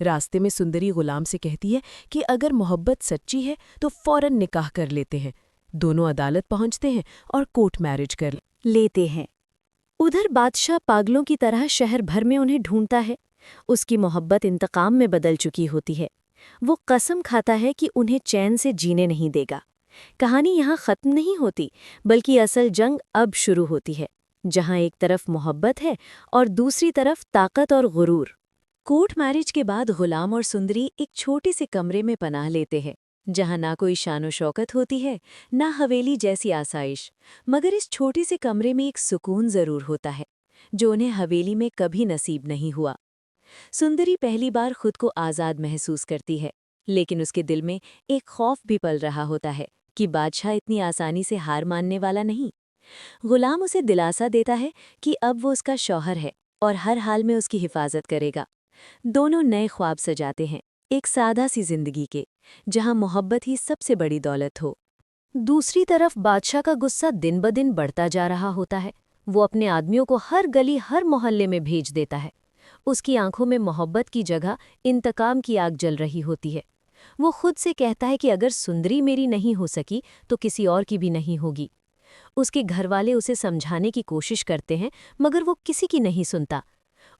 راستے میں سندری غلام سے کہتی ہے کہ اگر محبت سچی ہے تو فوراً نکاح کر لیتے ہیں۔ دونوں عدالت پہنچتے ہیں اور کورٹ میرج کر لیتے ہیں۔ ادھر بادشاہ پاگلوں کی طرح شہر بھر میں انہیں ڈھونڈتا ہے۔ اس کی محبت انتقام میں بدل چکی ہوتی ہے۔ وہ قسم کھاتا ہے کہ انہیں چین سے جینے نہیں دے گا۔ کہانی یہاں ختم نہیں ہوتی، بلکہ اصل جنگ اب شروع ہوتی ہے، جہاں ایک طرف محبت ہے اور دوسری طرف طاقت اور غرور۔ کورٹ میرج کے بعد غلام اور سندری ایک چھوٹے سے کمرے میں پناہ لیتے ہیں، جہاں نہ کوئی شان و شوکت ہوتی ہے، نہ حویلی جیسی آسائش، مگر اس چھوٹے سے کمرے میں ایک سکون ضرور ہوتا ہے، جو انہیں حویلی میں کبھی نصیب نہیں ہوا۔ سندری پہلی بار خود کو آزاد محسوس کرتی ہے، لیکن اس کے دل میں ایک خوف بھی پل رہا ہوتا ہے کہ بادشاہ اتنی آسانی سے ہار ماننے والا نہیں۔ غلام اسے دلاسا دیتا ہے کہ اب وہ اس کا شوہر ہے اور ہر حال میں اس کی حفاظت کرے گا۔ دونوں نئے خواب سجاتے ہیں، ایک سادہ سی زندگی کے، جہاں محبت ہی سب سے بڑی دولت ہو۔ دوسری طرف بادشاہ کا غصہ دن بدن بڑھتا جا رہا ہوتا ہے۔ وہ اپنے آدمیوں کو ہر گلی ہر محلے میں بھیج دیتا ہے۔ اس کی آنکھوں میں محبت کی جگہ انتقام کی آگ جل رہی ہوتی ہے۔ وہ خود سے کہتا ہے کہ اگر سندری میری نہیں ہو سکی تو کسی اور کی بھی نہیں ہوگی۔ اس کے گھر والے اسے سمجھانے کی کوشش کرتے ہیں، مگر وہ کسی کی نہیں سنتا۔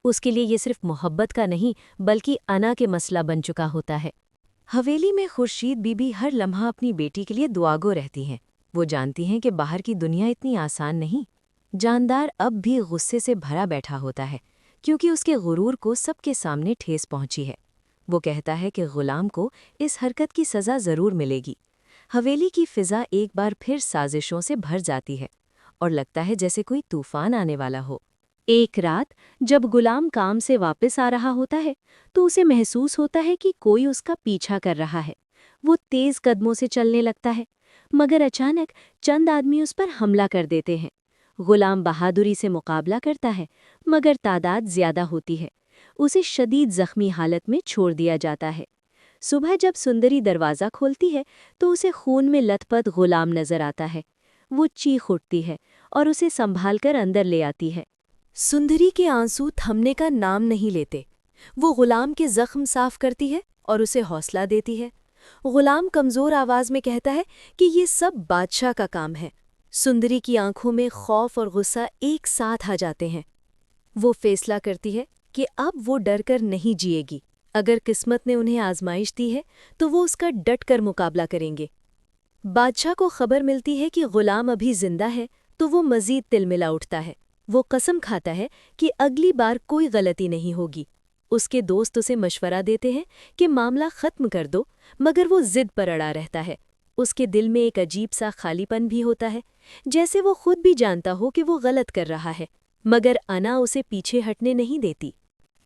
اس کے لیے یہ صرف محبت کا نہیں بلکہ انا کے مسئلہ بن چکا ہوتا ہے۔ حویلی میں خورشید بی بی ہر لمحہ اپنی بیٹی کے لیے دعاگو رہتی ہیں۔ وہ جانتی ہیں کہ باہر کی دنیا اتنی آسان نہیں۔ جاندار اب بھی غصے سے بھرا بیٹھا ہوتا ہے، کیونکہ اس کے غرور کو سب کے سامنے ٹھیس پہنچی ہے۔ وہ کہتا ہے کہ غلام کو اس حرکت کی سزا ضرور ملے گی۔ حویلی کی فضا ایک بار پھر سازشوں سے بھر جاتی ہے اور لگتا ہے جیسے کوئی طوفان آنے والا ہو۔ ایک رات جب غلام کام سے واپس آ رہا ہوتا ہے تو اسے محسوس ہوتا ہے کہ کوئی اس کا پیچھا کر رہا ہے۔ وہ تیز قدموں سے چلنے لگتا ہے، مگر اچانک چند آدمی اس پر حملہ کر دیتے ہیں۔ غلام بہادری سے مقابلہ کرتا ہے، مگر تعداد زیادہ ہوتی ہے۔ اسے شدید زخمی حالت میں چھوڑ دیا جاتا ہے۔ صبح جب سندری دروازہ کھولتی ہے تو اسے خون میں لت پت غلام نظر آتا ہے۔ وہ چیخ اٹھتی ہے اور اسے سنبھال کر اندر لے آتی ہے۔ سندری کے آنسو تھمنے کا نام نہیں لیتے۔ وہ غلام کے زخم صاف کرتی ہے اور اسے حوصلہ دیتی ہے۔ غلام کمزور آواز میں کہتا ہے کہ یہ سب بادشاہ کا کام ہے۔ سندری کی آنکھوں میں خوف اور غصہ ایک ساتھ آ جاتے ہیں۔ وہ فیصلہ کرتی ہے کہ اب وہ ڈر کر نہیں جیے گی۔ اگر قسمت نے انہیں آزمائش دی ہے تو وہ اس کا ڈٹ کر مقابلہ کریں گے۔ بادشاہ کو خبر ملتی ہے کہ غلام ابھی زندہ ہے تو وہ مزید تلملا اٹھتا ہے۔ وہ قسم کھاتا ہے کہ اگلی بار کوئی غلطی نہیں ہوگی۔ اس کے دوست اسے مشورہ دیتے ہیں کہ معاملہ ختم کر دو، مگر وہ ضد پر اڑا رہتا ہے۔ اس کے دل میں ایک عجیب سا خالی پن بھی ہوتا ہے، جیسے وہ خود بھی جانتا ہو کہ وہ غلط کر رہا ہے، مگر انا اسے پیچھے ہٹنے نہیں دیتی۔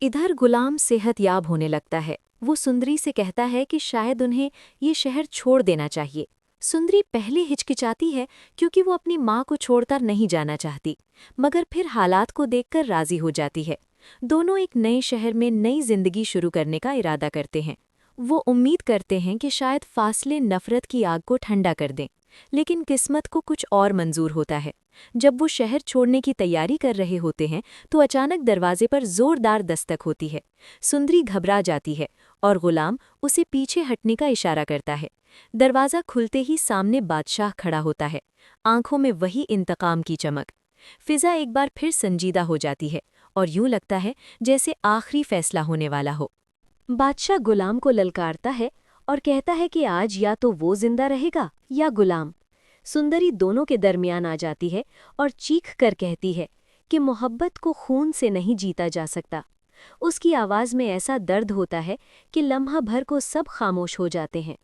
ادھر غلام صحت یاب ہونے لگتا ہے۔ وہ سندری سے کہتا ہے کہ شاید انہیں یہ شہر چھوڑ دینا چاہیے۔ سندری پہلے ہچکچاتی ہے کیونکہ وہ اپنی ماں کو چھوڑ کر نہیں جانا چاہتی، مگر پھر حالات کو دیکھ کر راضی ہو جاتی ہے۔ دونوں ایک نئے شہر میں نئی زندگی شروع کرنے کا ارادہ کرتے ہیں۔ وہ امید کرتے ہیں کہ شاید فاصلے نفرت کی آگ کو ٹھنڈا کر دیں، لیکن قسمت کو کچھ اور منظور ہوتا ہے۔ جب وہ شہر چھوڑنے کی تیاری کر رہے ہوتے ہیں تو اچانک دروازے پر زوردار دستک ہوتی ہے۔ سندری گھبرا جاتی ہے اور غلام اسے پیچھے ہٹنے کا اشارہ کرتا ہے۔ دروازہ کھلتے ہی سامنے بادشاہ کھڑا ہوتا ہے، آنکھوں میں وہی انتقام کی چمک۔ فضا ایک بار پھر سنجیدہ ہو جاتی ہے اور یوں لگتا ہے جیسے آخری فیصلہ ہونے والا ہو۔ بادشاہ غلام کو للکارتا ہے اور کہتا ہے کہ آج یا تو وہ زندہ رہے گا یا غلام۔ سندری دونوں کے درمیان آ جاتی ہے اور چیخ کر کہتی ہے کہ محبت کو خون سے نہیں جیتا جا سکتا۔ اس کی آواز میں ایسا درد ہوتا ہے کہ لمحہ بھر کو سب خاموش ہو جاتے ہیں۔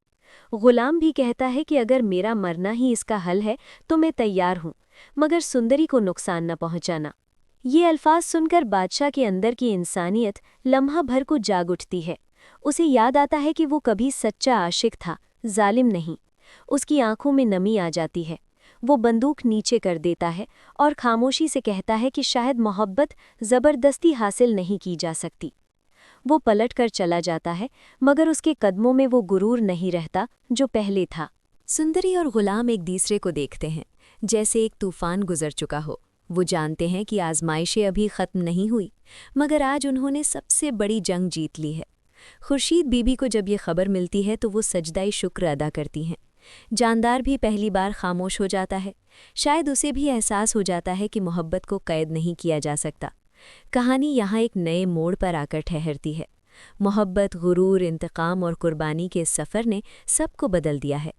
غلام بھی کہتا ہے کہ اگر میرا مرنا ہی اس کا حل ہے تو میں تیار ہوں، مگر سندری کو نقصان نہ پہنچانا۔ یہ الفاظ سن کر بادشاہ کے اندر کی انسانیت لمحہ بھر کو جاگ اٹھتی ہے۔ اسے یاد آتا ہے کہ وہ کبھی سچا عاشق تھا، ظالم نہیں۔ اس کی آنکھوں میں نمی آ جاتی ہے۔ وہ بندوق نیچے کر دیتا ہے اور خاموشی سے کہتا ہے کہ شاید محبت زبردستی حاصل نہیں کی جا سکتی۔ وہ پلٹ کر چلا جاتا ہے، مگر اس کے قدموں میں وہ غرور نہیں رہتا جو پہلے تھا۔ سندری اور غلام ایک دوسرے کو دیکھتے ہیں جیسے ایک طوفان گزر چکا ہو۔ وہ جانتے ہیں کہ آزمائشیں ابھی ختم نہیں ہوئی، مگر آج انہوں نے سب سے بڑی جنگ جیت لی ہے۔ خورشید بیوی کو جب یہ خبر ملتی ہے تو وہ سجدہ شکر ادا کرتی ہیں۔ جاندار بھی پہلی بار خاموش ہو جاتا ہے، شاید اسے بھی احساس ہو جاتا ہے کہ محبت کو قید نہیں کیا جا سکتا۔ کہانی یہاں ایک نئے موڑ پر آ کر ٹھہرتی ہے۔ محبت، غرور، انتقام اور قربانی کے اس سفر نے سب کو بدل دیا ہے۔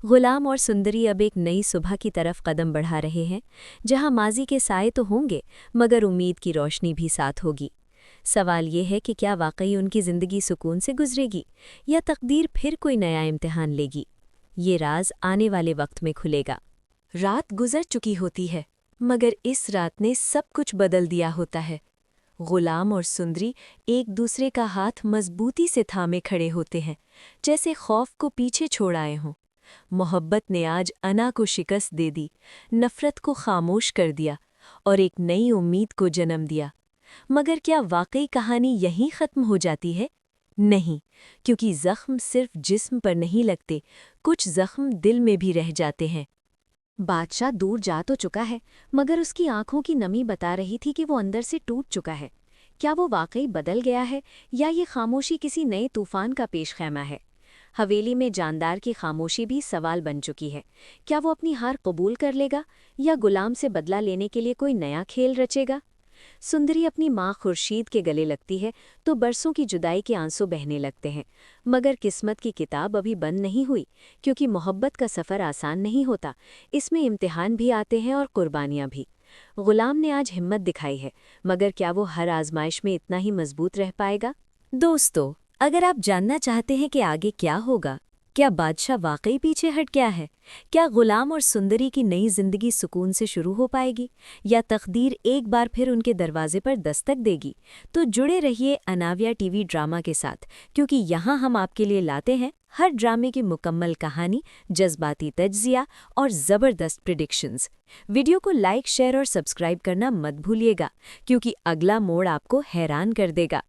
غلام اور سندری اب ایک نئی صبح کی طرف قدم بڑھا رہے ہیں، جہاں ماضی کے سائے تو ہوں گے مگر امید کی روشنی بھی ساتھ ہوگی۔ سوال یہ ہے کہ کیا واقعی ان کی زندگی سکون سے گزرے گی یا تقدیر پھر کوئی نیا امتحان لے گی؟ یہ راز آنے والے وقت میں کھلے گا۔ رات گزر چکی ہوتی ہے مگر اس رات نے سب کچھ بدل دیا ہوتا ہے۔ غلام اور سندری ایک دوسرے کا ہاتھ مضبوطی سے تھامے کھڑے ہوتے ہیں، جیسے خوف کو پیچھے چھوڑ آئے ہوں۔ محبت نے آج انا کو شکست دے دی، نفرت کو خاموش کر دیا اور ایک نئی امید کو جنم دیا۔ مگر کیا واقعی کہانی یہیں ختم ہو جاتی ہے؟ نہیں، کیونکہ زخم صرف جسم پر نہیں لگتے، کچھ زخم دل میں بھی رہ جاتے ہیں۔ بادشاہ دور جا تو چکا ہے مگر اس کی آنکھوں کی نمی بتا رہی تھی کہ وہ اندر سے ٹوٹ چکا ہے۔ کیا وہ واقعی بدل گیا ہے یا یہ خاموشی کسی نئے طوفان کا پیش خیمہ ہے؟ حویلی میں جاندار کی خاموشی بھی سوال بن چکی ہے۔ کیا وہ اپنی ہار قبول کر لے گا یا غلام سے بدلہ لینے کے لیے کوئی نیا کھیل رچے گا؟ سندری اپنی ماں خورشید کے گلے لگتی ہے تو برسوں کی جدائی کے آنسو بہنے لگتے ہیں، مگر قسمت کی کتاب ابھی بند نہیں ہوئی، کیونکہ محبت کا سفر آسان نہیں ہوتا، اس میں امتحان بھی آتے ہیں اور قربانیاں بھی۔ غلام نے آج ہمت دکھائی ہے، مگر کیا وہ ہر آزمائش میں اتنا ہی مضبوط رہ پائے گا؟ دوستو، اگر آپ جاننا چاہتے ہیں کہ آگے کیا ہوگا، کیا بادشاہ واقعی پیچھے ہٹ گیا ہے؟ کیا غلام اور سندری کی نئی زندگی سکون سے شروع ہو پائے گی یا تقدیر ایک بار پھر ان کے دروازے پر دستک دے گی؟ تو جڑے رہیے اناویہ ٹی وی ڈرامہ کے ساتھ، کیونکہ یہاں ہم آپ کے لیے لاتے ہیں ہر ڈرامے کی مکمل کہانی، جذباتی تجزیہ اور زبردست پریڈکشنز۔ ویڈیو کو لائک، شیئر اور سبسکرائب کرنا مت بھولیے گا، کیونکہ اگلا موڑ آپ کو حیران کر دے گا۔